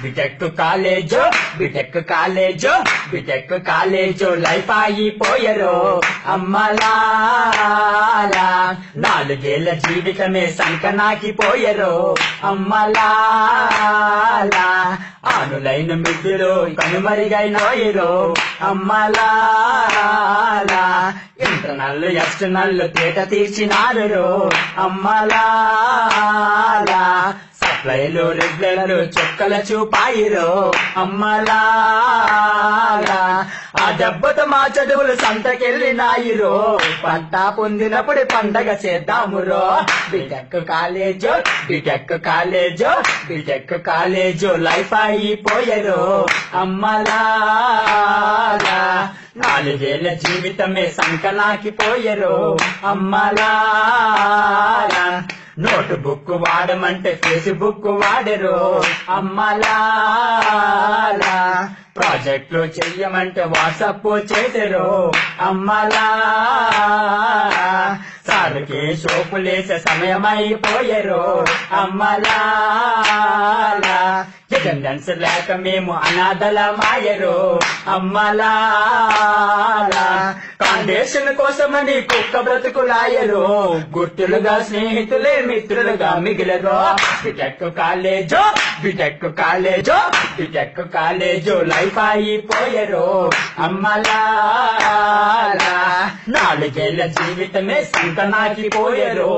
BTech కాలేజో BTech కాలేజో BTech కాలేజో life అయిపోయరో అమ్మలాలా, 4 ఏళ్ల జీవితమే సంకనాకిపోయరో అమ్మలాలా, ఆనులైన మిద్దులో కనుమరిగైనాయిరో అమ్మలాలా, internal external తేట తీర్చినారు అమ్మలాలా, సప్లైలు రెగ్యులర్లు చుక్కల చూపాయిరో అమ్మలాలా, ఆ దెబ్బతో మా చదువులు సంతకెళ్ళినాయిరో, పంట పొందినప్పుడు పండగ చేద్దామురో. బిటెక్ కాలేజో బిటెక్ కాలేజో బిటెక్ కాలేజో లైఫ్ అయిపోయరో అమ్మలాలా, 4 ఏళ్ల జీవితమే సంకనాకిపోయరో అమ్మలాలా, నోట్ బుక్ వాడమంటే ఫేస్బుక్ వాడరు అమ్మలాలా, ప్రాజెక్టులు చెయ్యమంటే వాట్సాప్ చేసరు అమ్మలాలా, సార్కి సోపులేసే సమయమైపోయరు అమ్మలాలా, అటెండెన్స్ లేక మేము అనాథలమాయరు అమ్మలాలా, ఫౌండేషన్ కోసమని కుక్క బ్రతుకులాయరు, గుర్తులుగా స్నేహితులే మిత్రులుగా మిగిలరు. బిటెక్ కాలేజో బిటెక్ కాలేజో బిటెక్ కాలేజో లైఫ్ అయిపోయరు అమ్మలాలా, 4 ఏళ్ల జీవితమే సంకనాకిపోయరు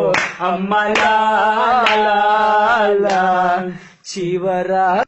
అమ్మలాలా. చివరా